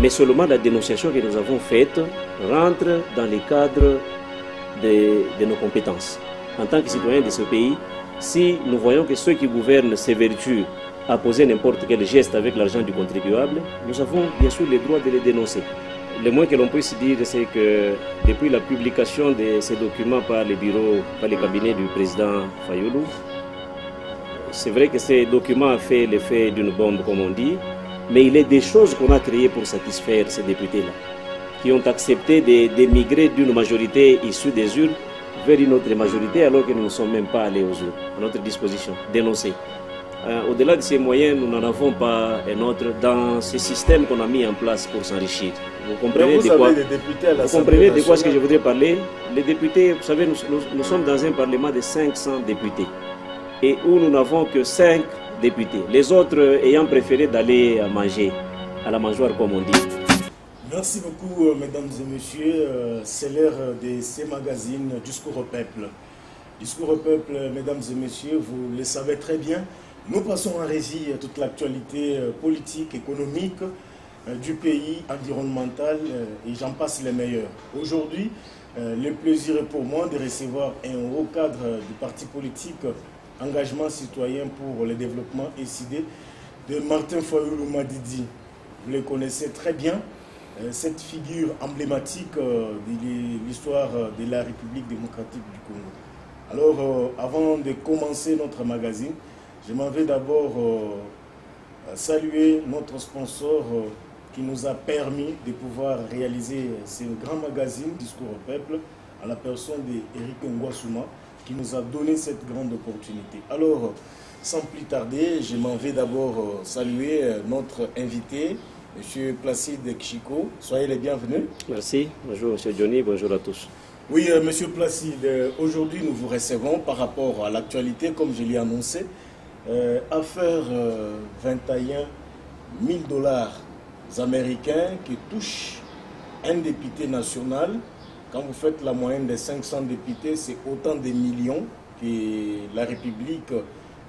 mais seulement la dénonciation que nous avons faite rentre dans les cadres de nos compétences. En tant que citoyens de ce pays, si nous voyons que ceux qui gouvernent s'évertuent à poser n'importe quel geste avec l'argent du contribuable, nous avons bien sûr le droit de les dénoncer. Le moins que l'on puisse dire, c'est que depuis la publication de ces documents par les bureaux, par les cabinets du président Fayoulou, c'est vrai que ces documents ont fait l'effet d'une bombe, comme on dit, mais il est des choses qu'on a créées pour satisfaire ces députés-là, qui ont accepté d'émigrer d'une majorité issue des urnes vers une autre majorité, alors que nous ne sommes même pas allés aux urnes, à notre disposition, dénoncer. Au-delà de ces moyens, nous n'en avons pas un autre dans ce système qu'on a mis en place pour s'enrichir. Vous comprenez de quoi, ce que je voudrais parler? Les députés, vous savez, nous sommes dans un parlement de 500 députés et où nous n'avons que 5 députés. Les autres ayant préféré d'aller manger à la mangeoire, comme on dit. Merci beaucoup, mesdames et messieurs. C'est l'heure de ces magazines Discours au peuple. Discours au peuple, mesdames et messieurs, vous le savez très bien. Nous passons en régie toute l'actualité politique, économique du pays, environnemental et j'en passe les meilleurs. Aujourd'hui, le plaisir est pour moi de recevoir un haut cadre du parti politique Engagement citoyen pour le développement ECD de Martin Fayoulou Madidi. Vous le connaissez très bien, cette figure emblématique de l'histoire de la République démocratique du Congo. Alors, avant de commencer notre magazine, je m'en vais d'abord saluer notre sponsor qui nous a permis de pouvoir réaliser ce grand magazine Discours au peuple, à la personne d'Éric Ngouassouma, qui nous a donné cette grande opportunité. Alors, sans plus tarder, je m'en vais d'abord saluer notre invité, M. Placide Kishiko. Soyez les bienvenus. Merci. Bonjour M. Johnny, bonjour à tous. Oui, M. Placide, aujourd'hui nous vous recevons par rapport à l'actualité, comme je l'ai annoncé. Affaire 21 000 $ américains qui touchent un député national. Quand vous faites la moyenne des 500 députés, c'est autant de millions que la République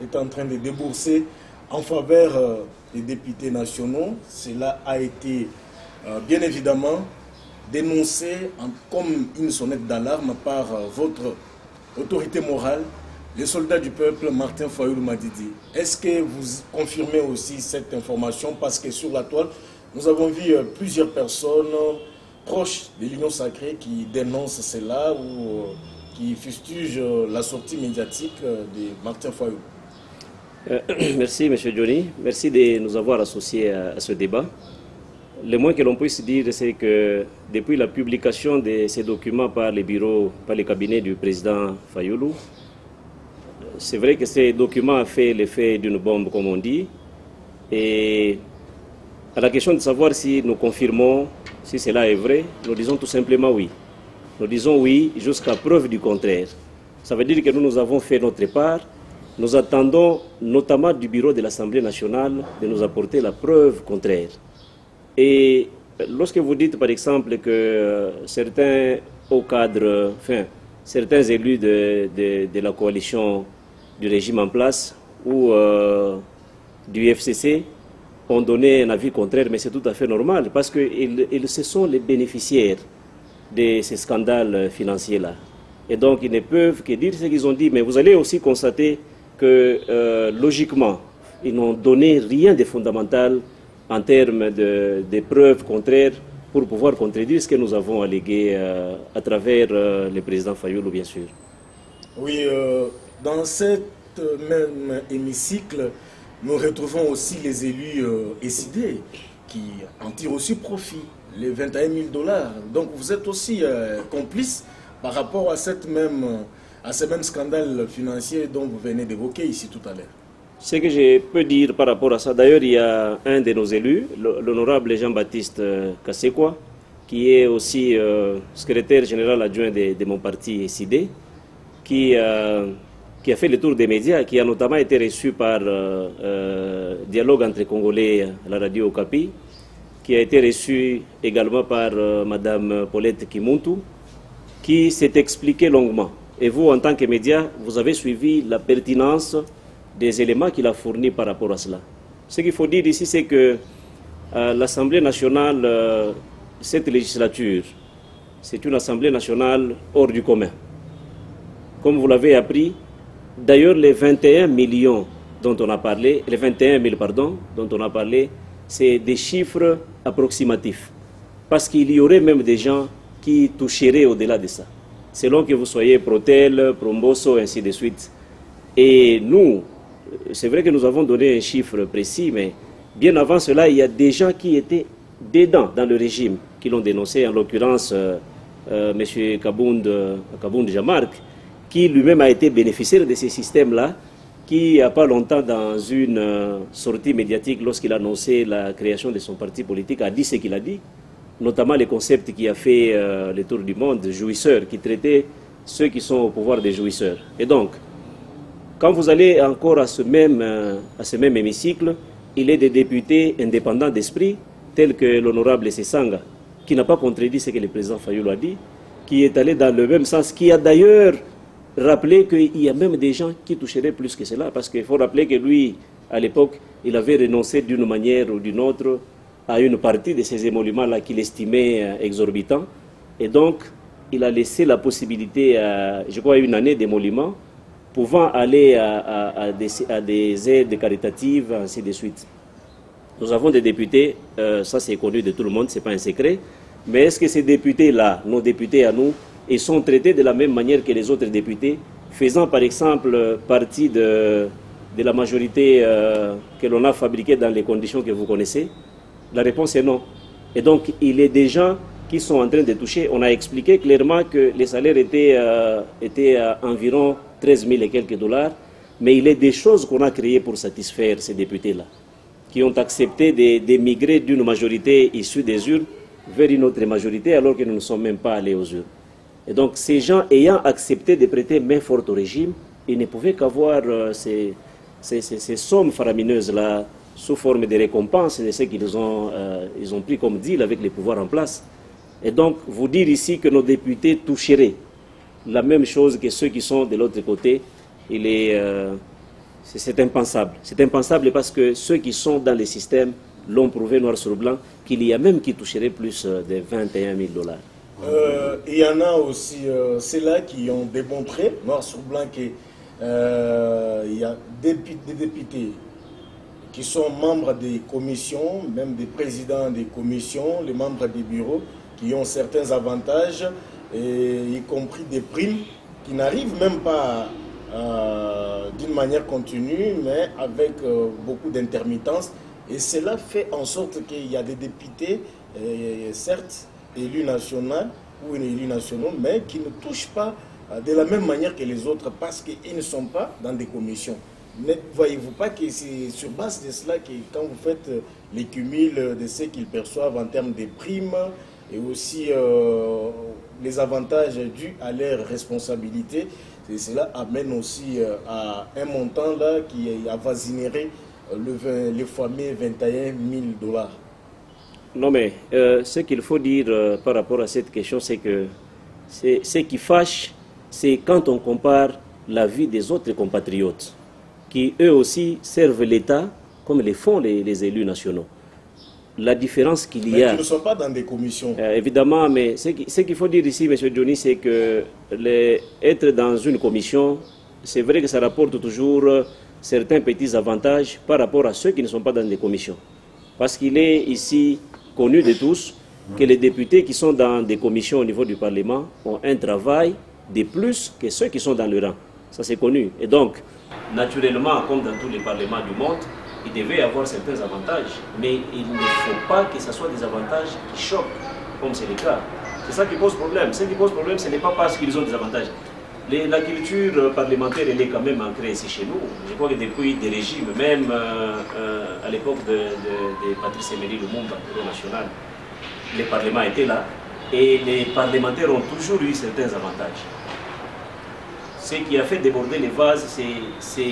est en train de débourser en faveur des députés nationaux. Cela a été bien évidemment dénoncé comme une sonnette d'alarme par votre autorité morale, le soldat du peuple Martin Fayoulou Madidi. Est-ce que vous confirmez aussi cette information? Parce que sur la toile, nous avons vu plusieurs personnes proches de l'Union sacrée qui dénoncent cela ou qui fustigent la sortie médiatique de Martin Fayoulou. Merci M. Johnny, merci de nous avoir associés à ce débat. Le moins que l'on puisse dire, c'est que depuis la publication de ces documents par les bureaux, par les cabinets du président Fayoulou, c'est vrai que ces documents ont fait l'effet d'une bombe, comme on dit. Et à la question de savoir si nous confirmons, si cela est vrai, nous disons tout simplement oui. Nous disons oui jusqu'à preuve du contraire. Ça veut dire que nous avons fait notre part. Nous attendons notamment du bureau de l'Assemblée nationale de nous apporter la preuve contraire. Et lorsque vous dites par exemple que certains hauts cadres, enfin, certains élus de la coalition du régime en place ou du FCC ont donné un avis contraire, mais c'est tout à fait normal parce que ce sont les bénéficiaires de ces scandales financiers-là. Et donc ils ne peuvent que dire ce qu'ils ont dit, mais vous allez aussi constater que logiquement, ils n'ont donné rien de fondamental en termes de preuves contraires pour pouvoir contredire ce que nous avons allégué à travers le président Fayoulou, bien sûr. Oui, dans cet même hémicycle, nous retrouvons aussi les élus ECD qui en tirent aussi profit, les 21 000 $. Donc vous êtes aussi complice par rapport à, ce même scandale financier dont vous venez d'évoquer ici tout à l'heure. Ce que je peux dire par rapport à ça, d'ailleurs, il y a un de nos élus, l'honorable Jean-Baptiste Kassekwa, qui est aussi secrétaire général adjoint de mon parti ECD, qui a fait le tour des médias, qui a notamment été reçu par Dialogue entre Congolais à la radio Okapi, qui a été reçu également par Mme Paulette Kimuntu, qui s'est expliqué longuement. Et vous, en tant que média, vous avez suivi la pertinence des éléments qu'il a fournis par rapport à cela. Ce qu'il faut dire ici, c'est que l'Assemblée nationale, cette législature, c'est une Assemblée nationale hors du commun. Comme vous l'avez appris, d'ailleurs les 21 millions dont on a parlé, les 21 000 pardon, dont on a parlé, c'est des chiffres approximatifs. Parce qu'il y aurait même des gens qui toucheraient au-delà de ça. Selon que vous soyez Protel, Promboso, ainsi de suite. Et nous, c'est vrai que nous avons donné un chiffre précis, mais bien avant cela, il y a des gens qui étaient dedans dans le régime, qui l'ont dénoncé, en l'occurrence M. Kabound Jamark, qui lui-même a été bénéficiaire de ces systèmes-là, qui, il n'y a pas longtemps, dans une sortie médiatique, lorsqu'il a annoncé la création de son parti politique, a dit ce qu'il a dit, notamment les concepts qui a fait le tour du monde, jouisseurs, qui traitait ceux qui sont au pouvoir des jouisseurs. Et donc, quand vous allez encore à ce même hémicycle, il est des députés indépendants d'esprit, tels que l'honorable Sessanga, qui n'a pas contredit ce que le président Fayulu a dit, qui est allé dans le même sens, qui a d'ailleurs rappelé qu'il y a même des gens qui toucheraient plus que cela, parce qu'il faut rappeler que lui, à l'époque, il avait renoncé d'une manière ou d'une autre à une partie de ces émoluments-là qu'il estimait exorbitants, et donc il a laissé la possibilité, je crois, une année d'émolument, pouvant aller à des aides caritatives, ainsi de suite. Nous avons des députés, ça c'est connu de tout le monde, ce n'est pas un secret, mais est-ce que ces députés-là, nos députés à nous, ils sont traités de la même manière que les autres députés, faisant par exemple partie de la majorité que l'on a fabriquée dans les conditions que vous connaissez? La réponse est non. Et donc il y a des gens qui sont en train de toucher. On a expliqué clairement que les salaires étaient à environ 13 000 et quelques dollars, mais il y a des choses qu'on a créées pour satisfaire ces députés-là, qui ont accepté d'émigrer d'une majorité issue des urnes vers une autre majorité alors que nous ne sommes même pas allés aux urnes. Et donc ces gens ayant accepté de prêter main forte au régime, ils ne pouvaient qu'avoir ces sommes faramineuses-là sous forme de récompenses de ce qu'ils ont pris comme deal avec les pouvoirs en place. Et donc vous dire ici que nos députés toucheraient la même chose que ceux qui sont de l'autre côté, c'est impensable. C'est impensable parce que ceux qui sont dans les systèmes l'ont prouvé noir sur blanc, qu'il y a même qui toucheraient plus de 21 000 dollars. Il y en a aussi ceux-là qui ont démontré, noir sur blanc, qu'il y a des députés qui sont membres des commissions, même des présidents des commissions, les membres des bureaux, qui ont certains avantages, y compris des primes, qui n'arrivent même pas d'une manière continue, mais avec beaucoup d'intermittence. Et cela fait en sorte qu'il y a des députés, certes, élus nationaux ou élus nationaux, mais qui ne touchent pas de la même manière que les autres parce qu'ils ne sont pas dans des commissions. Ne voyez-vous pas que c'est sur base de cela que quand vous faites les cumuls de ce qu'ils perçoivent en termes de primes et aussi les avantages dus à leurs responsabilités, cela amène aussi à un montant là qui avoisinerait les fameux 21 000 dollars. Non, mais ce qu'il faut dire par rapport à cette question, c'est que ce qui fâche, c'est quand on compare la vie des autres compatriotes, qui eux aussi servent l'État comme le font les élus nationaux. La différence qu'il y a... Mais qui ne sont pas dans des commissions. Évidemment, mais ce qu'il faut dire ici, M. Johnny, c'est que être dans une commission, c'est vrai que ça rapporte toujours certains petits avantages par rapport à ceux qui ne sont pas dans des commissions. Parce qu'il est ici connu de tous que les députés qui sont dans des commissions au niveau du Parlement ont un travail de plus que ceux qui sont dans le rang. Ça, c'est connu. Et donc, naturellement, comme dans tous les parlements du monde, il devait y avoir certains avantages. Mais il ne faut pas que ce soit des avantages qui choquent, comme c'est le cas. C'est ça qui pose problème. Ce qui pose problème, ce n'est pas parce qu'ils ont des avantages. La culture parlementaire, elle est quand même ancrée ici chez nous. Je crois que depuis des régimes, même à l'époque de Patrice Emery Lumumba, au national, les parlements étaient là et les parlementaires ont toujours eu certains avantages. Ce qui a fait déborder les vases, c'est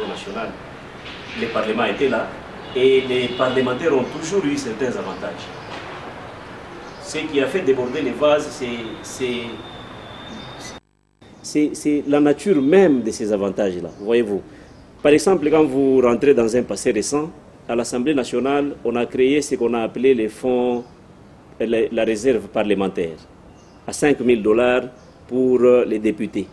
au national. Les parlements étaient là et les parlementaires ont toujours eu certains avantages. Ce qui a fait déborder les vases, c'est la nature même de ces avantages-là, voyez-vous. Par exemple, quand vous rentrez dans un passé récent, à l'Assemblée nationale, on a créé ce qu'on a appelé les fonds, la réserve parlementaire, à 5 000 $ pour les députés.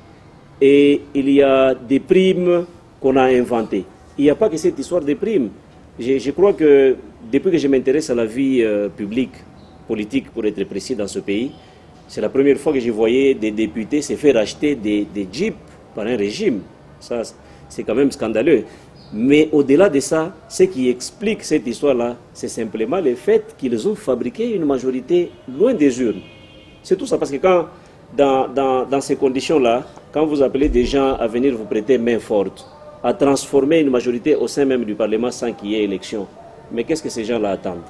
Et il y a des primes qu'on a inventées. Il n'y a pas que cette histoire de primes. Je crois que depuis que je m'intéresse à la vie publique, politique pour être précis dans ce pays, c'est la première fois que je voyais des députés se faire acheter des jeeps par un régime. Ça, c'est quand même scandaleux. Mais au-delà de ça, ce qui explique cette histoire-là, c'est simplement le fait qu'ils ont fabriqué une majorité loin des urnes. C'est tout ça, parce que quand, dans ces conditions-là, quand vous appelez des gens à venir vous prêter main forte, à transformer une majorité au sein même du Parlement sans qu'il y ait élection, mais qu'est-ce que ces gens-là attendent?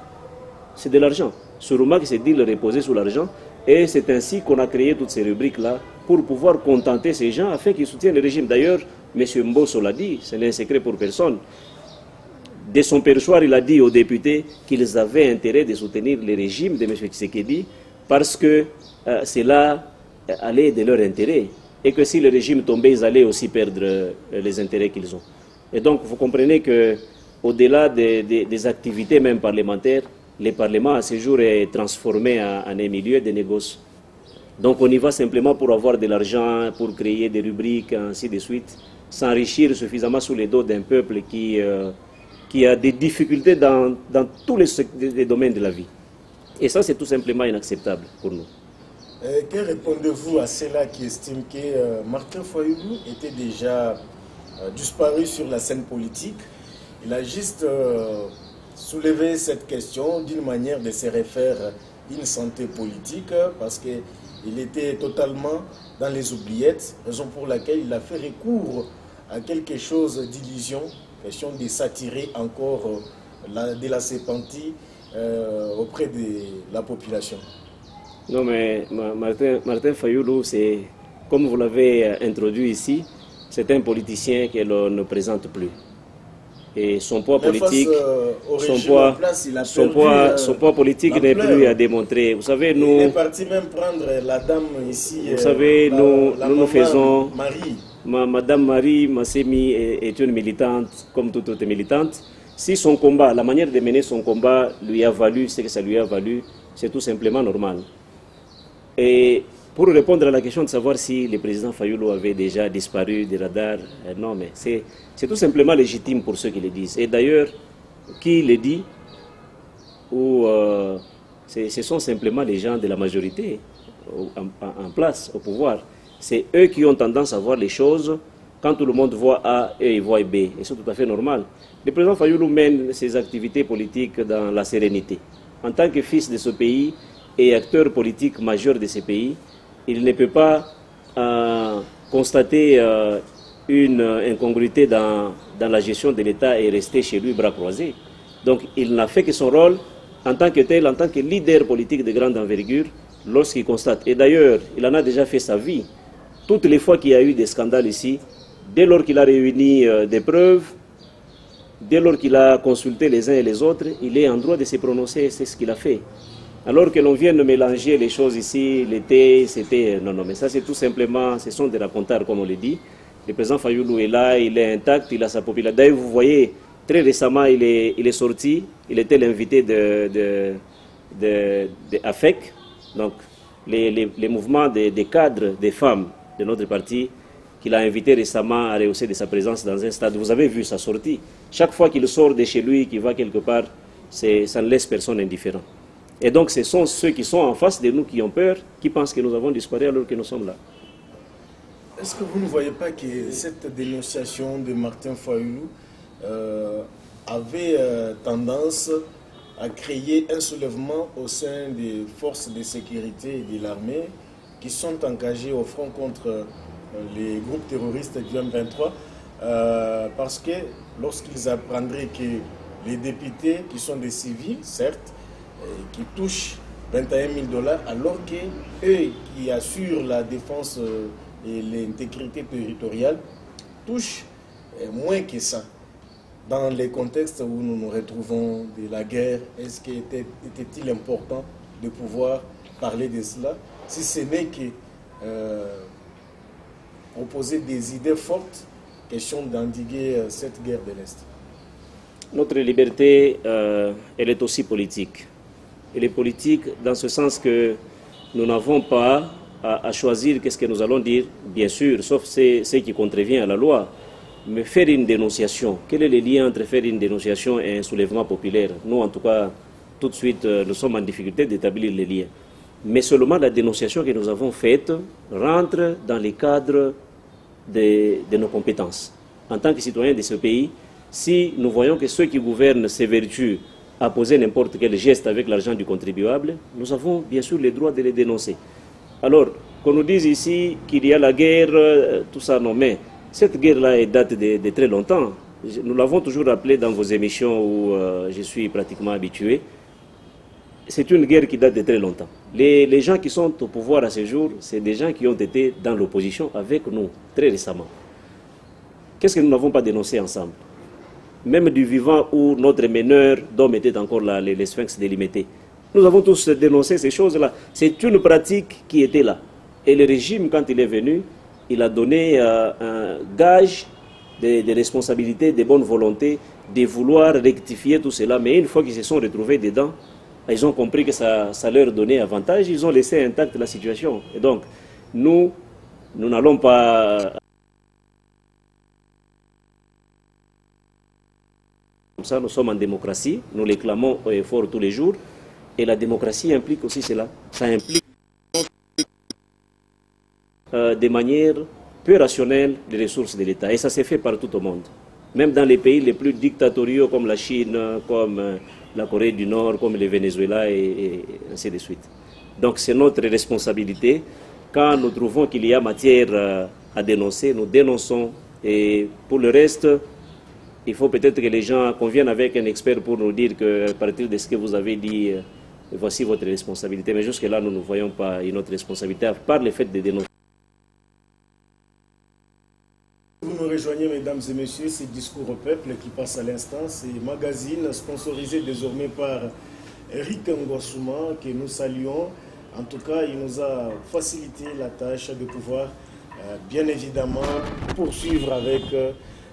C'est de l'argent. Sûrement que c'est dit le reposer sur l'argent. Et c'est ainsi qu'on a créé toutes ces rubriques-là pour pouvoir contenter ces gens afin qu'ils soutiennent le régime. D'ailleurs, M. Mbosso l'a dit, ce n'est un secret pour personne. Dès son perchoir, il a dit aux députés qu'ils avaient intérêt de soutenir le régime de M. Tshisekedi parce que cela allait de leur intérêt. Et que si le régime tombait, ils allaient aussi perdre les intérêts qu'ils ont. Et donc, vous comprenez qu'au-delà des activités même parlementaires, le Parlement à ce jour est transformé en un milieu de négoce. Donc on y va simplement pour avoir de l'argent, pour créer des rubriques, ainsi de suite, s'enrichir suffisamment sous les dos d'un peuple qui a des difficultés dans tous les domaines de la vie. Et ça, c'est tout simplement inacceptable pour nous. Que répondez-vous à ceux-là qui estiment que Martin Fayulu était déjà disparu sur la scène politique? Il a juste soulevé cette question d'une manière de se refaire une santé politique parce qu'il était totalement dans les oubliettes, raison pour laquelle il a fait recours à quelque chose d'illusion, question de s'attirer encore de la sépantie auprès de la population. Non, mais Martin Fayulu, c'est, comme vous l'avez introduit ici, c'est un politicien que l'on ne présente plus. Et son poids politique, son poids politique n'est plus à démontrer. Vous savez, nous... Il est parti même prendre la dame ici. Vous savez, nous faisons... Marie. Madame Marie Massemi est une militante, comme toute autre militante. Si son combat, la manière de mener son combat lui a valu ce que ça lui a valu, c'est tout simplement normal. Et pour répondre à la question de savoir si le président Fayulu avait déjà disparu des radars, non, mais c'est tout simplement légitime pour ceux qui le disent. Et d'ailleurs, qui le dit, ce sont simplement les gens de la majorité en place, au pouvoir. C'est eux qui ont tendance à voir les choses. Quand tout le monde voit A, eux ils voient B. Et c'est tout à fait normal. Le président Fayulu mène ses activités politiques dans la sérénité. En tant que fils de ce pays et acteur politique majeur de ce pays, il ne peut pas constater une incongruité dans la gestion de l'État et rester chez lui bras croisés. Donc il n'a fait que son rôle en tant que tel, en tant que leader politique de grande envergure, lorsqu'il constate. Et d'ailleurs, il en a déjà fait sa vie. Toutes les fois qu'il y a eu des scandales ici, dès lors qu'il a réuni des preuves, dès lors qu'il a consulté les uns et les autres, il est en droit de se prononcer, c'est ce qu'il a fait. Alors que l'on vient de mélanger les choses ici, l'été, c'était... Non, mais ça c'est tout simplement, ce sont des racontards comme on le dit. Le président Fayulu est là, il est intact, il a sa popularité. D'ailleurs, vous voyez, très récemment, il est sorti, il était l'invité de AFEC, donc les mouvements des cadres, des femmes de notre parti, qu'il a invité récemment à rehausser de sa présence dans un stade. Vous avez vu sa sortie. Chaque fois qu'il sort de chez lui, qu'il va quelque part, ça ne laisse personne indifférent. Et donc ce sont ceux qui sont en face de nous qui ont peur, qui pensent que nous avons disparu alors que nous sommes là. Est-ce que vous ne voyez pas que cette dénonciation de Martin Fayulu avait tendance à créer un soulèvement au sein des forces de sécurité et de l'armée qui sont engagées au front contre les groupes terroristes du M23 parce que lorsqu'ils apprendraient que les députés qui sont des civils, certes, qui touchent 21 000 $ alors qu'eux qui assurent la défense et l'intégrité territoriale touchent moins que ça. Dans les contextes où nous nous retrouvons de la guerre, est-ce qu'il était-il important de pouvoir parler de cela, si ce n'est que proposer des idées fortes question d'endiguer cette guerre de l'Est? Notre liberté, elle est aussi politique. Elle est politique dans ce sens que nous n'avons pas à choisir qu'est-ce que nous allons dire, bien sûr, sauf ce qui contrevient à la loi. Mais faire une dénonciation, quel est le lien entre faire une dénonciation et un soulèvement populaire? Nous, en tout cas, tout de suite, nous sommes en difficulté d'établir les liens. Mais seulement la dénonciation que nous avons faite rentre dans les cadres de nos compétences. En tant que citoyens de ce pays, si nous voyons que ceux qui gouvernent s'évertuent à poser n'importe quel geste avec l'argent du contribuable, nous avons bien sûr le droit de les dénoncer. Alors, qu'on nous dise ici qu'il y a la guerre, tout ça, non, mais cette guerre-là date de très longtemps. Nous l'avons toujours rappelé dans vos émissions où je suis pratiquement habitué. C'est une guerre qui date de très longtemps. Les gens qui sont au pouvoir à ce jour, c'est des gens qui ont été dans l'opposition avec nous très récemment. Qu'est-ce que nous n'avons pas dénoncé ensemble? Même du vivant où notre meneur d'homme était encore là, les sphinx délimités. Nous avons tous dénoncé ces choses-là. C'est une pratique qui était là. Et le régime, quand il est venu, il a donné un gage de responsabilité, de bonne volonté, de vouloir rectifier tout cela. Mais une fois qu'ils se sont retrouvés dedans, ils ont compris que ça leur donnait avantage, ils ont laissé intacte la situation. Et donc, nous n'allons pas... Comme ça, nous sommes en démocratie, nous les clamons au effort tous les jours. Et la démocratie implique aussi cela. Ça implique de manière peu rationnelle les ressources de l'État. Et ça s'est fait partout au monde. Même dans les pays les plus dictatoriaux comme la Chine, comme la Corée du Nord, comme le Venezuela et ainsi de suite. Donc c'est notre responsabilité. Quand nous trouvons qu'il y a matière à dénoncer, nous dénonçons. Et pour le reste, il faut peut-être que les gens conviennent avec un expert pour nous dire qu'à partir de ce que vous avez dit, voici votre responsabilité. Mais jusque-là, nous ne voyons pas une autre responsabilité, à part le fait de dénoncer. Vous nous rejoignez, mesdames et messieurs, c'est Discours au peuple qui passe à l'instant. C'est magazine sponsorisé désormais par Eric Ngossouma, que nous saluons. En tout cas, il nous a facilité la tâche de pouvoir, bien évidemment, poursuivre avec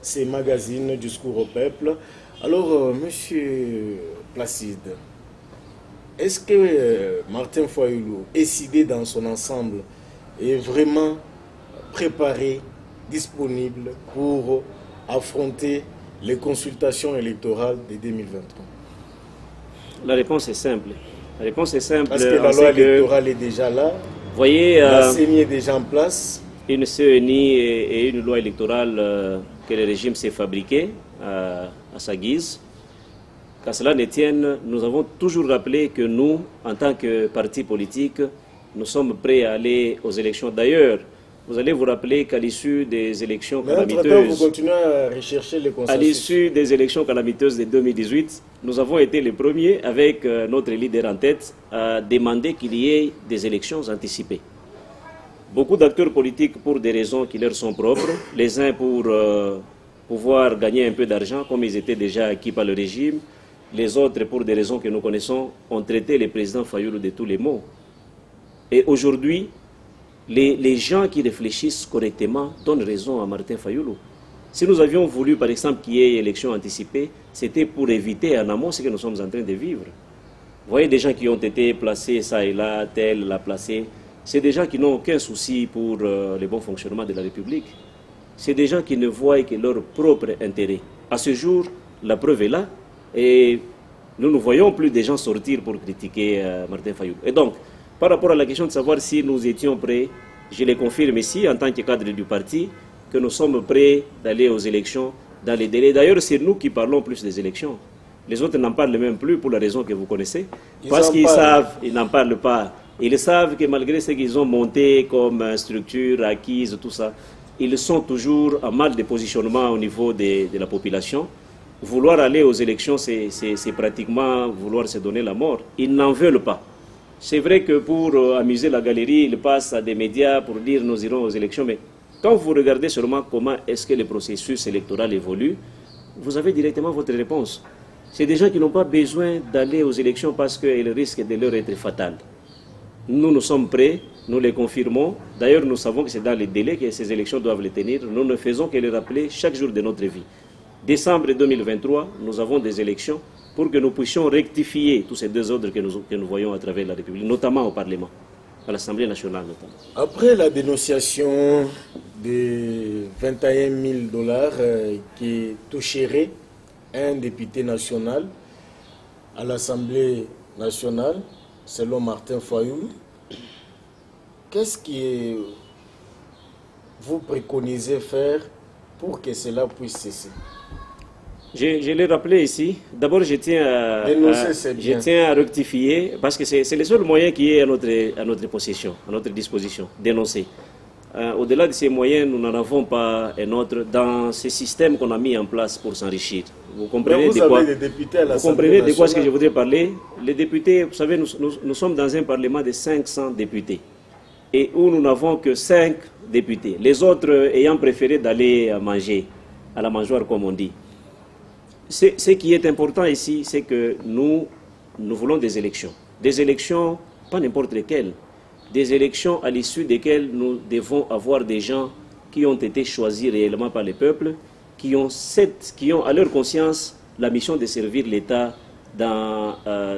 ces magazines Discours au peuple. Alors, monsieur Placide, est-ce que Martin Fayulu, décidé dans son ensemble, est vraiment préparé, disponible pour affronter les consultations électorales de 2023? La réponse est simple. La réponse est simple. Parce que la loi électorale est déjà là. Voyez, la CENI est déjà en place. Une CENI et une loi électorale que le régime s'est fabriqué à sa guise. Qu'à cela ne tienne, nous avons toujours rappelé que nous, en tant que parti politique, nous sommes prêts à aller aux élections. D'ailleurs, vous allez vous rappeler qu'à l'issue des élections calamiteuses, vous continuez à rechercher les consensus. À l'issue des élections calamiteuses de 2018, nous avons été les premiers, avec notre leader en tête, à demander qu'il y ait des élections anticipées. Beaucoup d'acteurs politiques, pour des raisons qui leur sont propres, les uns pour pouvoir gagner un peu d'argent, comme ils étaient déjà acquis par le régime, les autres, pour des raisons que nous connaissons, ont traité le président Fayulu de tous les maux. Et aujourd'hui, les gens qui réfléchissent correctement donnent raison à Martin Fayulu. Si nous avions voulu, par exemple, qu'il y ait élection anticipée, c'était pour éviter en amont ce que nous sommes en train de vivre. Vous voyez des gens qui ont été placés ça et là, tel l'a placé. C'est des gens qui n'ont aucun souci pour le bon fonctionnement de la République. C'est des gens qui ne voient que leur propre intérêt. À ce jour, la preuve est là. Et nous ne voyons plus des gens sortir pour critiquer Martin Fayulu. Et donc, par rapport à la question de savoir si nous étions prêts, je le confirme ici, en tant que cadre du parti, que nous sommes prêts d'aller aux élections dans les délais. D'ailleurs, c'est nous qui parlons plus des élections. Les autres n'en parlent même plus pour la raison que vous connaissez. Parce qu'ils savent, ils n'en parlent pas. Ils savent que malgré ce qu'ils ont monté comme structure acquise, tout ça, ils sont toujours en mal de positionnement au niveau de la population. Vouloir aller aux élections, c'est pratiquement vouloir se donner la mort. Ils n'en veulent pas. C'est vrai que pour amuser la galerie, ils passent à des médias pour dire nous irons aux élections, mais quand vous regardez seulement comment est-ce que le processus électoral évolue, vous avez directement votre réponse. C'est des gens qui n'ont pas besoin d'aller aux élections parce qu'elles risquent de leur être fatales. Nous sommes prêts Nous les confirmons. D'ailleurs, nous savons que c'est dans les délais que ces élections doivent les tenir. Nous ne faisons que les rappeler chaque jour de notre vie. Décembre 2023, nous avons des élections pour que nous puissions rectifier tous ces désordres que nous voyons à travers la République, notamment au Parlement, à l'Assemblée nationale notamment. Après la dénonciation de 21 000 dollars qui toucherait un député national à l'Assemblée nationale, selon Martin Fayoulou, qu'est-ce que vous préconisez faire pour que cela puisse cesser? Je l'ai rappelé ici. D'abord, je tiens à rectifier, parce que c'est le seul moyen qui est à notre possession, à notre disposition, dénoncer. Au-delà de ces moyens, nous n'en avons pas un autre dans ce système qu'on a mis en place pour s'enrichir. Vous comprenez de quoi ce que je voudrais parler? Les députés, vous savez, nous sommes dans un parlement de 500 députés, et où nous n'avons que 5 députés, les autres ayant préféré d'aller manger, à la mangeoire comme on dit. Ce qui est important ici, c'est que nous voulons des élections, pas n'importe lesquelles, des élections à l'issue desquelles nous devons avoir des gens qui ont été choisis réellement par le peuple, qui ont à leur conscience la mission de servir l'État dans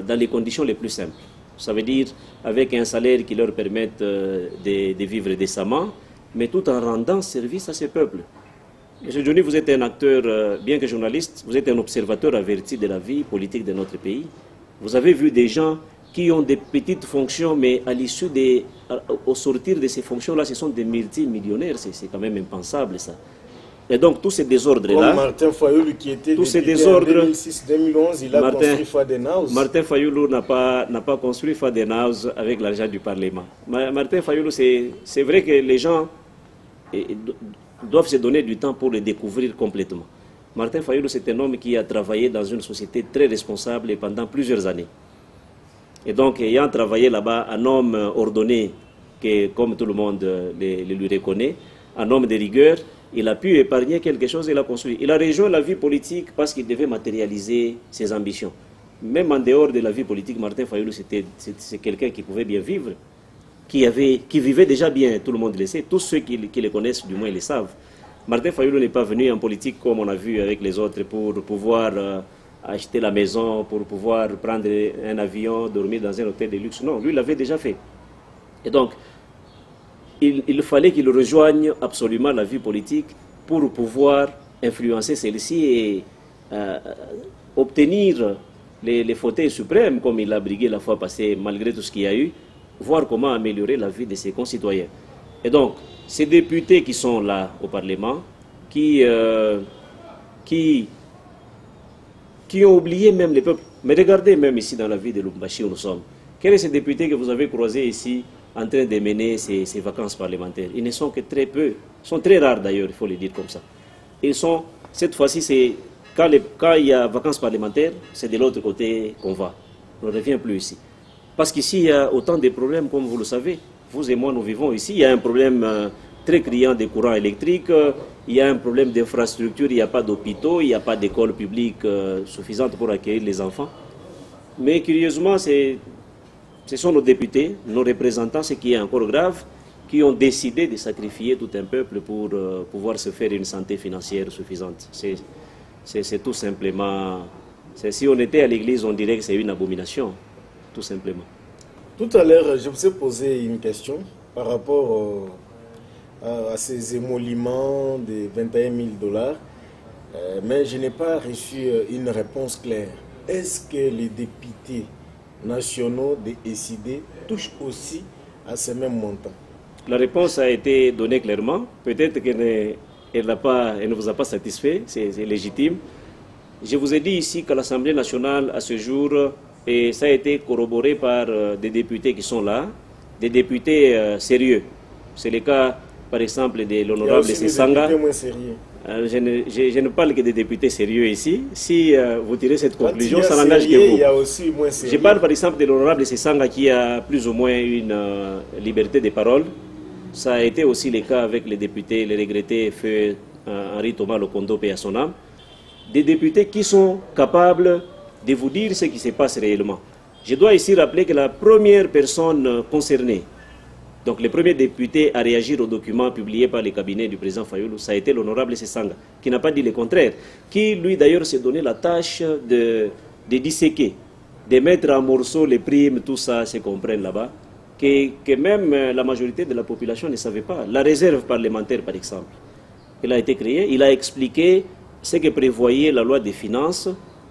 les conditions les plus simples. Ça veut dire avec un salaire qui leur permette de vivre décemment, mais tout en rendant service à ce peuple. Monsieur Johnny, vous êtes un acteur, bien que journaliste, vous êtes un observateur averti de la vie politique de notre pays. Vous avez vu des gens qui ont des petites fonctions, mais à l'issue au sortir de ces fonctions-là, ce sont des multimillionnaires. C'est quand même impensable, ça. Et donc, tous ces désordres-là... Comme Martin Fayoulou, qui était député en 2006-2011, il a construit Fadenhaus. Martin Fayoulou n'a pas construit Fadenhaus avec l'argent du Parlement. Martin Fayoulou, c'est vrai que les gens doivent se donner du temps pour le découvrir complètement. Martin Fayoulou, c'est un homme qui a travaillé dans une société très responsable pendant plusieurs années. Et donc, ayant travaillé là-bas, un homme ordonné, que, comme tout le monde lui reconnaît, un homme de rigueur, il a pu épargner quelque chose, il a construit. Il a rejoint la vie politique parce qu'il devait matérialiser ses ambitions. Même en dehors de la vie politique, Martin Fayoulou, c'est quelqu'un qui pouvait bien vivre, qui vivait déjà bien, tout le monde le sait, tous ceux qui le connaissent, du moins, le savent. Martin Fayoulou n'est pas venu en politique comme on a vu avec les autres pour pouvoir acheter la maison, pour pouvoir prendre un avion, dormir dans un hôtel de luxe. Non, lui, il l'avait déjà fait. Et donc, il fallait qu'il rejoigne absolument la vie politique pour pouvoir influencer celle-ci et obtenir les fauteuils suprêmes, comme il a brigué la fois passée, malgré tout ce qu'il y a eu, voir comment améliorer la vie de ses concitoyens. Et donc, ces députés qui sont là au Parlement, qui ont oublié même les peuples. Mais regardez même ici dans la ville de Lubumbashi où nous sommes. Quels sont ces députés que vous avez croisés ici en train de mener ces vacances parlementaires? Ils ne sont que très peu. Ils sont très rares d'ailleurs, il faut le dire comme ça. Ils sont, cette fois-ci, quand il y a vacances parlementaires, c'est de l'autre côté qu'on va. On ne revient plus ici. Parce qu'ici, il y a autant de problèmes, comme vous le savez. Vous et moi, nous vivons ici. Il y a un problème très criant des courants électriques. Il y a un problème d'infrastructure. Il n'y a pas d'hôpitaux. Il n'y a pas d'école publique suffisante pour accueillir les enfants. Mais curieusement, ce sont nos députés, nos représentants, ce qui est encore grave, qui ont décidé de sacrifier tout un peuple pour pouvoir se faire une santé financière suffisante. C'est tout simplement... Si on était à l'église, on dirait que c'est une abomination. Tout simplement. Tout à l'heure, je vous ai posé une question par rapport à ces émoluments de 21 000 dollars, mais je n'ai pas reçu une réponse claire. Est-ce que les députés nationaux de SID touchent aussi à ces mêmes montants? La réponse a été donnée clairement. Peut-être qu'elle ne vous a pas satisfait, c'est légitime. Je vous ai dit ici qu'à l'Assemblée nationale, à ce jour, et ça a été corroboré par des députés qui sont là, des députés sérieux. C'est le cas, par exemple, de l'honorable Sessanga. Je ne parle que des députés sérieux ici. Si vous tirez cette conclusion, ça n'engage que vous. Je parle par exemple de l'honorable Sessanga qui a plus ou moins une liberté de parole. Ça a été aussi le cas avec les députés, les regrettés feu Henri Thomas Lokondo, paix à son âme. Des députés qui sont capables de vous dire ce qui se passe réellement. Je dois ici rappeler que la première personne concernée Donc le premier député à réagir aux documents publiés par les cabinets du président Fayoulou, ça a été l'honorable Sessanga, qui n'a pas dit le contraire, qui lui d'ailleurs s'est donné la tâche de disséquer, de mettre en morceaux les primes, tout ça, c'est qu'on prenne là-bas, que même la majorité de la population ne savait pas. La réserve parlementaire, par exemple, elle a été créée, il a expliqué ce que prévoyait la loi des finances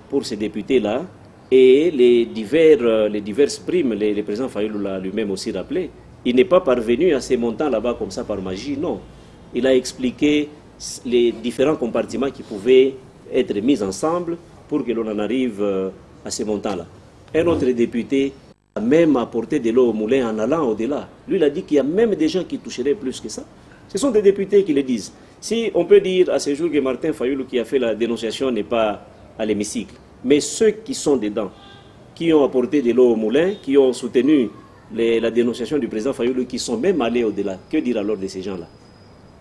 pour ces députés-là, et les diverses primes, le président Fayoulou l'a lui-même aussi rappelé. Il n'est pas parvenu à ces montants là-bas comme ça par magie, non. Il a expliqué les différents compartiments qui pouvaient être mis ensemble pour que l'on en arrive à ces montants-là. Un autre député a même apporté de l'eau au moulin en allant au-delà. Lui, il a dit qu'il y a même des gens qui toucheraient plus que ça. Ce sont des députés qui le disent. Si on peut dire à ce jour que Martin Fayoulou qui a fait la dénonciation n'est pas à l'hémicycle, mais ceux qui sont dedans, qui ont apporté de l'eau au moulin, qui ont soutenu la dénonciation du président Fayoulou, qui sont même allés au-delà. Que dire alors de ces gens-là?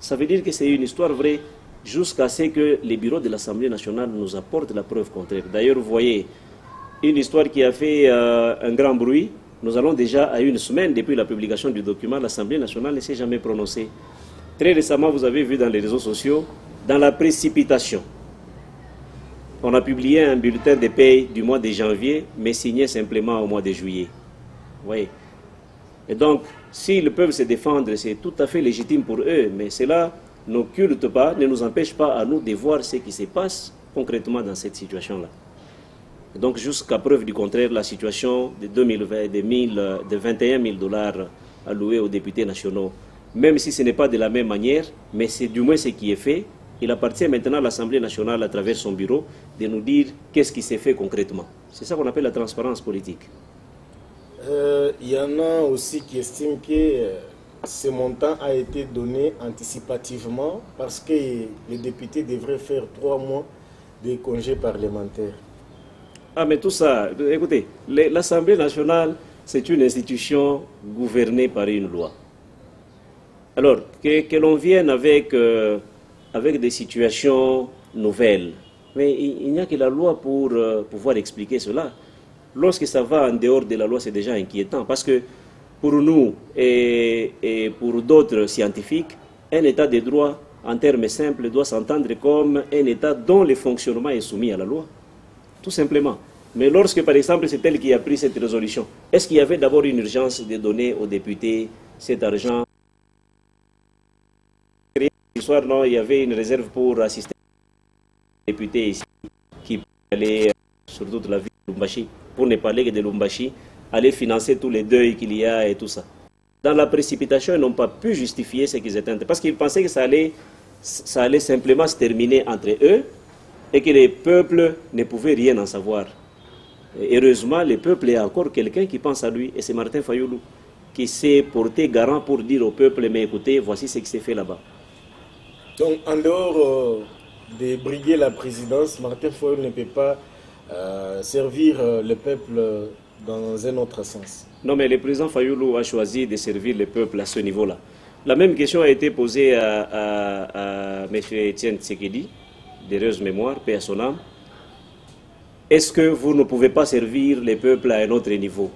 Ça veut dire que c'est une histoire vraie jusqu'à ce que les bureaux de l'Assemblée nationale nous apportent la preuve contraire. D'ailleurs, vous voyez, une histoire qui a fait un grand bruit. Nous allons déjà à une semaine depuis la publication du document. L'Assemblée nationale ne s'est jamais prononcée. Très récemment, vous avez vu dans les réseaux sociaux, dans la précipitation, on a publié un bulletin de paie du mois de janvier, mais signé simplement au mois de juillet. Vous voyez? Et donc, s'ils peuvent se défendre, c'est tout à fait légitime pour eux, mais cela n'occulte pas, ne nous empêche pas à nous de voir ce qui se passe concrètement dans cette situation-là. Donc, jusqu'à preuve du contraire, la situation de 21 000 dollars alloués aux députés nationaux, même si ce n'est pas de la même manière, mais c'est du moins ce qui est fait. Il appartient maintenant à l'Assemblée nationale, à travers son bureau, de nous dire qu'est-ce qui s'est fait concrètement. C'est ça qu'on appelle la transparence politique. Il y en a aussi qui estiment que ce montant a été donné anticipativement parce que les députés devraient faire 3 mois de congés parlementaires. Ah, mais tout ça, écoutez, l'Assemblée nationale, c'est une institution gouvernée par une loi. Alors, que l'on vienne avec des situations nouvelles, mais il n'y a que la loi pour pouvoir expliquer cela. Lorsque ça va en dehors de la loi, c'est déjà inquiétant, parce que pour nous et pour d'autres scientifiques, un état de droit, en termes simples, doit s'entendre comme un état dont le fonctionnement est soumis à la loi. Tout simplement. Mais lorsque, par exemple, c'est elle qui a pris cette résolution, est-ce qu'il y avait d'abord une urgence de donner aux députés cet argent? L'histoire, non, il y avait une réserve pour assister aux députés ici, qui allaient sur toute la ville de Lubumbashi, pour ne parler que de Lubumbashi, aller financer tous les deuils qu'il y a et tout ça. Dans la précipitation, ils n'ont pas pu justifier ce qu'ils étaient, parce qu'ils pensaient que ça allait simplement se terminer entre eux et que les peuples ne pouvaient rien en savoir. Et heureusement, le peuple est encore quelqu'un qui pense à lui, et c'est Martin Fayoulou qui s'est porté garant pour dire au peuple, mais écoutez, voici ce qui s'est fait là-bas. Donc, en dehors de briguer la présidence, Martin Fayoulou ne peut pas servir le peuple dans un autre sens. Non, mais le président Fayoulou a choisi de servir le peuple à ce niveau-là. La même question a été posée à M. Etienne Tshisekedi, d'heureuse mémoire, paix à son âme. Est-ce que vous ne pouvez pas servir les peuples à un autre niveau?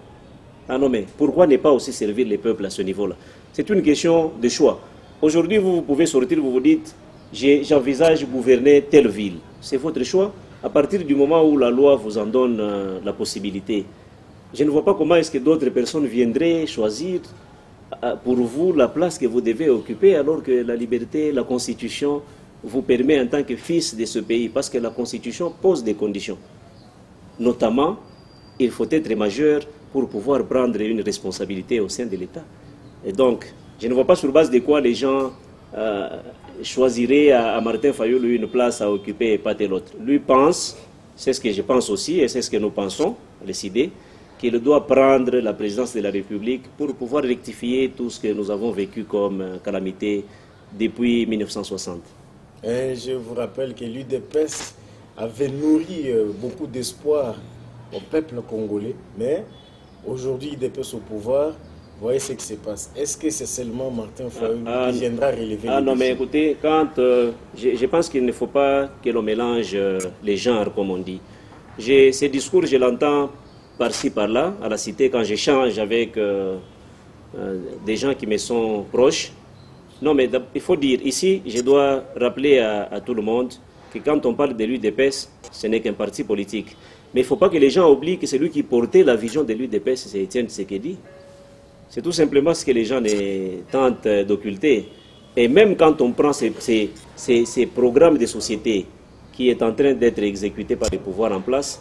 Ah non, mais pourquoi ne pas aussi servir les peuples à ce niveau-là? C'est une question de choix. Aujourd'hui, vous pouvez sortir, vous vous dites, j'envisage gouverner telle ville. C'est votre choix. À partir du moment où la loi vous en donne la possibilité, je ne vois pas comment est-ce que d'autres personnes viendraient choisir pour vous la place que vous devez occuper, alors que la liberté, la Constitution vous permet en tant que fils de ce pays, parce que la Constitution pose des conditions. Notamment, il faut être majeur pour pouvoir prendre une responsabilité au sein de l'État. Et donc, je ne vois pas sur base de quoi les gens choisiraient à Martin Fayoulou une place à occuper et pas telle autre. Lui pense, c'est ce que je pense aussi, et c'est ce que nous pensons, les idées, qu'il doit prendre la présidence de la République pour pouvoir rectifier tout ce que nous avons vécu comme calamité depuis 1960. Et je vous rappelle que l'UDPS avait nourri beaucoup d'espoir au peuple congolais, mais aujourd'hui l'UDPS au pouvoir, voyez ce qui se passe. Est-ce que c'est seulement Martin Fayoulou qui viendra relever les non, défis? mais écoutez, je pense qu'il ne faut pas que l'on mélange les genres, comme on dit. Ces discours, je l'entends par-ci, par-là, à la cité, quand j'échange avec des gens qui me sont proches. Non, mais il faut dire, ici, je dois rappeler à tout le monde que quand on parle de l'UDPS, ce n'est qu'un parti politique. Mais il ne faut pas que les gens oublient que celui qui portait la vision de l'UDPS, c'est Étienne Tshisekedi. C'est tout simplement ce que les gens tentent d'occulter. Et même quand on prend ces programmes de société qui est en train d'être exécutés par les pouvoirs en place,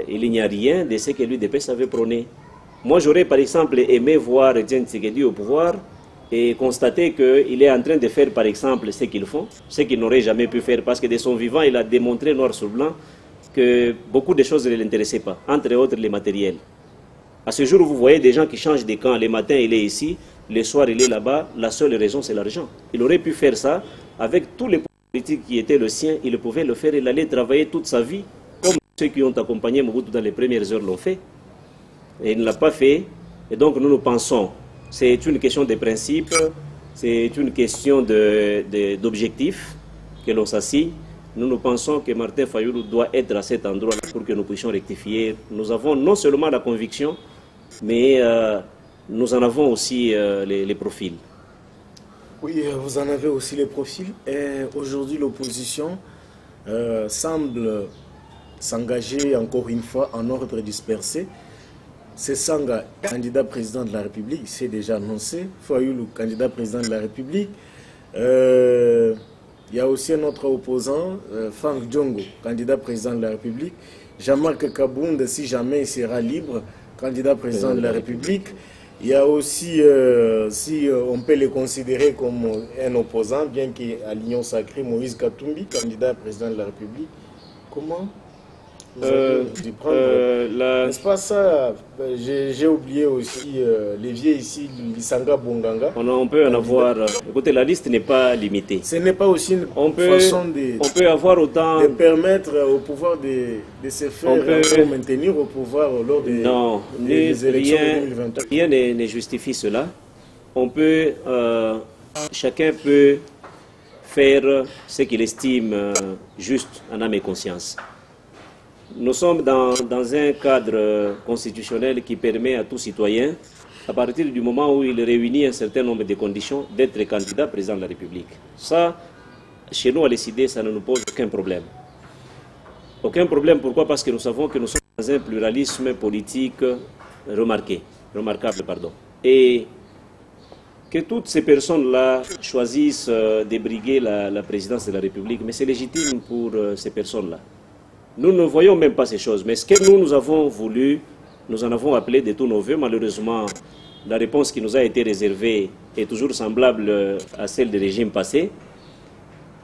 il n'y a rien de ce que l'UDPS avait prôné. Moi, j'aurais par exemple aimé voir Étienne Tshisekedi au pouvoir et constater qu'il est en train de faire par exemple ce qu'ils font, ce qu'il n'aurait jamais pu faire, parce que de son vivant, il a démontré noir sur blanc que beaucoup de choses ne l'intéressaient pas, entre autres les matériels. À ce jour, vous voyez des gens qui changent de camp. Les matins, il est ici, le soir, il est là-bas. La seule raison, c'est l'argent. Il aurait pu faire ça avec tous les politiques qui étaient le sien. Il pouvait le faire. Il allait travailler toute sa vie, comme ceux qui ont accompagné Mobutu dans les premières heures l'ont fait. Et il ne l'a pas fait. Et donc, nous pensons, c'est une question de principe, c'est une question d'objectif que l'on s'assigne. Nous pensons que Martin Fayulu doit être à cet endroit pour que nous puissions rectifier. Nous avons non seulement la conviction, mais nous en avons aussi les profils. Oui, vous en avez aussi les profils. Et aujourd'hui, l'opposition semble s'engager encore une fois en ordre dispersé. C'est Sanga, candidat président de la République, c'est déjà annoncé. Fayulu, candidat président de la République. Il y a aussi un autre opposant, Franck Djongo, candidat président de la République. Jean-Marc Kabound, si jamais il sera libre, candidat président de la République. Il y a aussi, si on peut le considérer comme un opposant, bien qu'à l'Union sacrée, Moïse Katumbi, candidat président de la République. Comment n'est-ce pas ça? J'ai oublié aussi les vieux ici, Lisanga Bonganga. On peut en avoir. Écoutez, la liste n'est pas limitée. Ce n'est pas aussi une façon de avoir autant de permettre au pouvoir de se faire maintenir au pouvoir lors des élections de 2023. Rien ne justifie cela. On peut, chacun peut faire ce qu'il estime juste en âme et conscience. Nous sommes dans un cadre constitutionnel qui permet à tout citoyen, à partir du moment où il réunit un certain nombre de conditions, d'être candidat président de la République. Ça, chez nous, à l'ECD, ça ne nous pose aucun problème. Aucun problème, pourquoi? Parce que nous savons que nous sommes dans un pluralisme politique remarquable. Et que toutes ces personnes-là choisissent de briguer la présidence de la République, mais c'est légitime pour ces personnes-là. Nous ne voyons même pas ces choses, mais ce que nous avons voulu, nous en avons appelé de tous nos voeux. Malheureusement, la réponse qui nous a été réservée est toujours semblable à celle des régimes passés.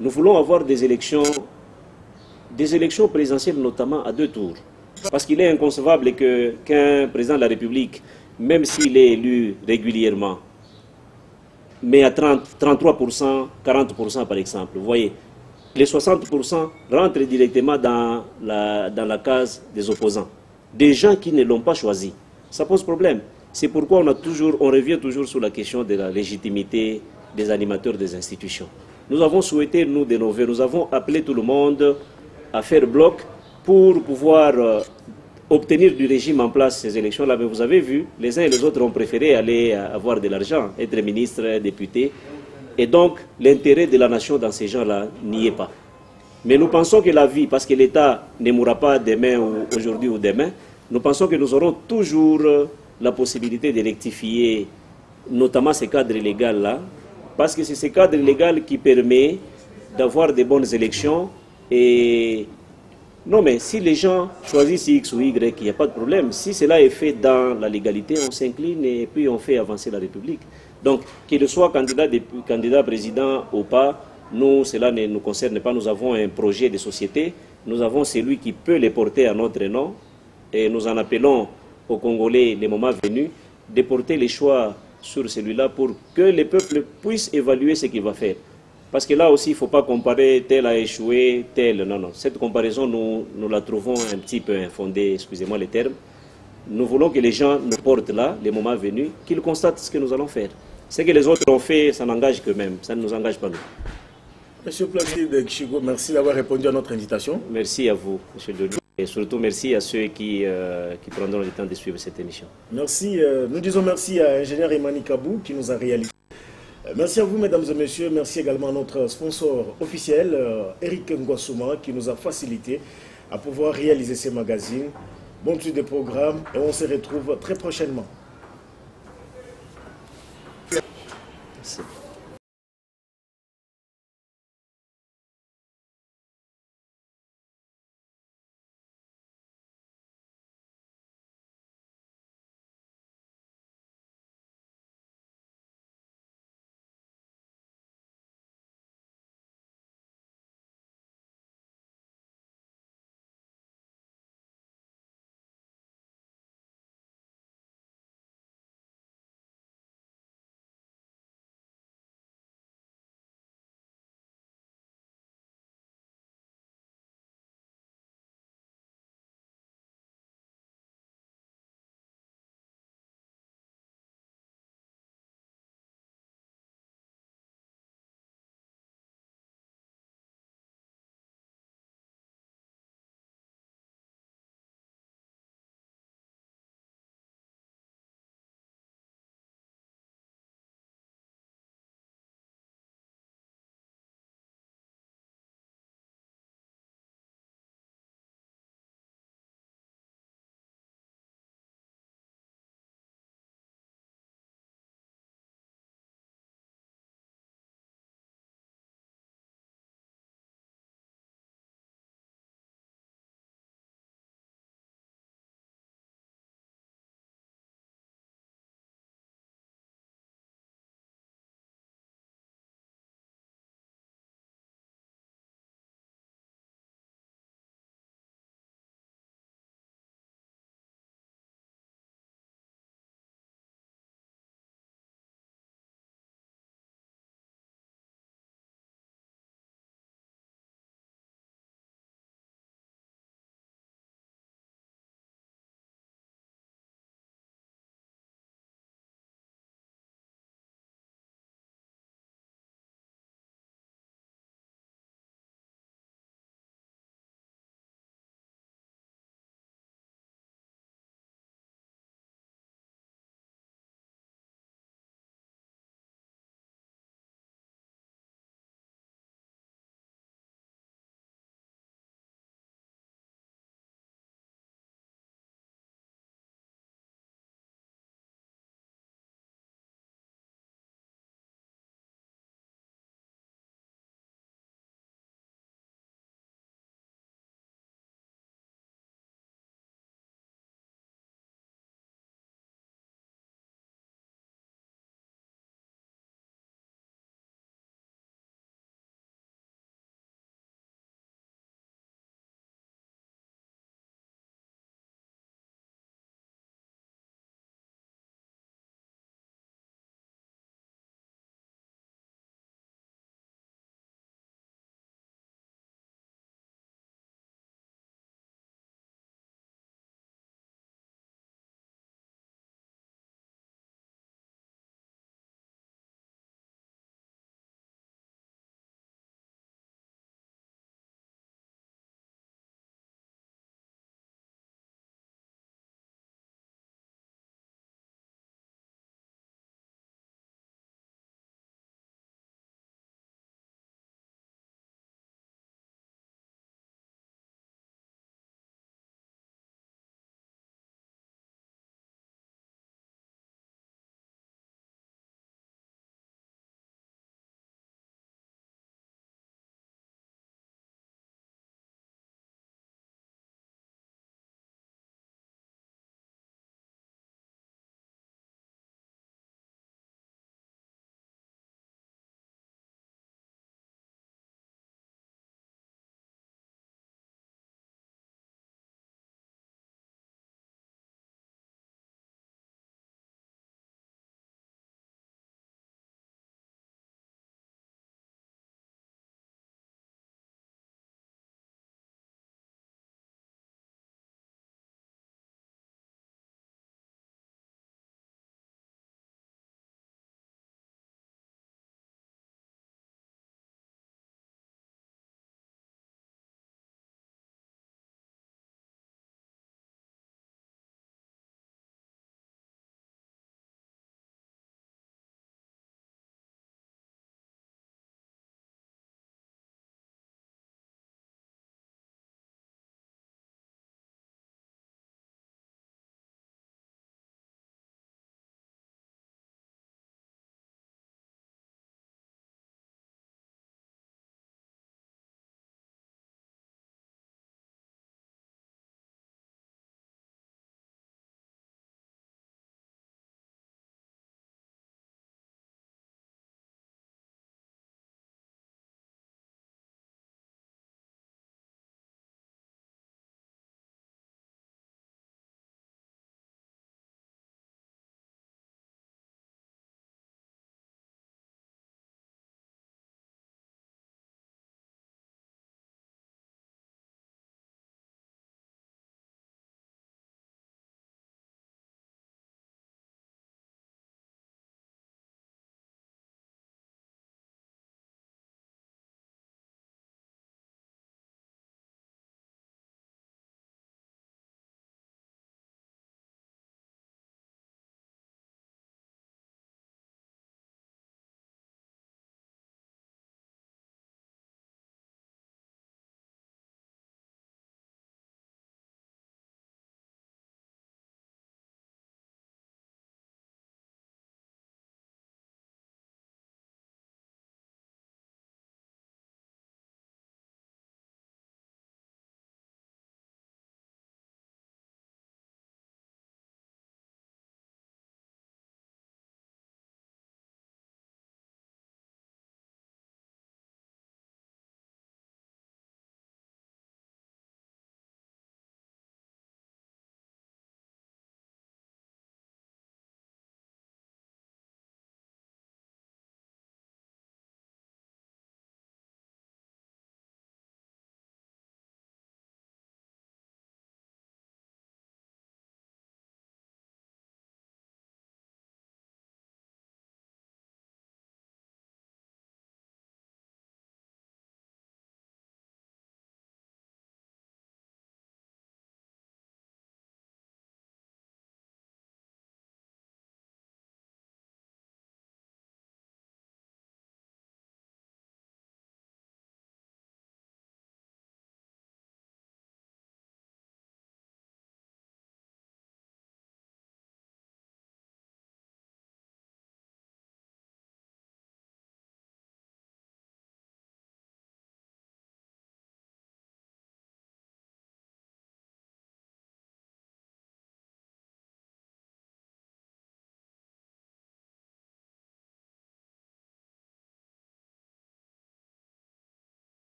Nous voulons avoir des élections présidentielles, notamment à 2 tours. Parce qu'il est inconcevable qu'un président de la République, même s'il est élu régulièrement, mais à 33%, 40% par exemple, vous voyez, les 60% rentrent directement dans la case des opposants. Des gens qui ne l'ont pas choisi. Ça pose problème. C'est pourquoi on revient toujours sur la question de la légitimité des animateurs des institutions. Nous avons souhaité, nous, de nos voeux, nous avons appelé tout le monde à faire bloc pour pouvoir obtenir du régime en place ces élections-là. Mais vous avez vu, les uns et les autres ont préféré aller avoir de l'argent, être ministre, député. Et donc, l'intérêt de la nation dans ces gens-là n'y est pas. Mais nous pensons que la vie, parce que l'État ne mourra pas demain ou aujourd'hui ou demain, nous pensons que nous aurons toujours la possibilité de rectifier notamment ces cadres légaux-là, parce que c'est ce cadre légal qui permet d'avoir de bonnes élections. Et non, mais si les gens choisissent X ou Y, il n'y a pas de problème. Si cela est fait dans la légalité, on s'incline et puis on fait avancer la République. Donc, qu'il soit candidat président ou pas, nous, cela ne nous concerne pas. Nous avons un projet de société. Nous avons celui qui peut les porter à notre nom. Et nous en appelons aux Congolais, les moments venus, de porter les choix sur celui-là pour que les peuples puissent évaluer ce qu'il va faire. Parce que là aussi, il ne faut pas comparer tel a échoué, tel. Non, non. Cette comparaison, nous la trouvons un petit peu infondée, excusez-moi les termes. Nous voulons que les gens nous portent là, les moments venus, qu'ils constatent ce que nous allons faire. Ce que les autres ont fait, ça n'engage qu'eux-mêmes, ça ne nous engage pas nous. Monsieur Placide Chigo, merci d'avoir répondu à notre invitation. Merci à vous, Monsieur Denis. Et surtout, merci à ceux qui prendront le temps de suivre cette émission. Merci. Nous disons merci à l'ingénieur Emani Kabou qui nous a réalisé. Merci à vous, mesdames et messieurs. Merci également à notre sponsor officiel, Eric Ngwassouma, qui nous a facilité à pouvoir réaliser ces magazines. Bon suite de programme et on se retrouve très prochainement.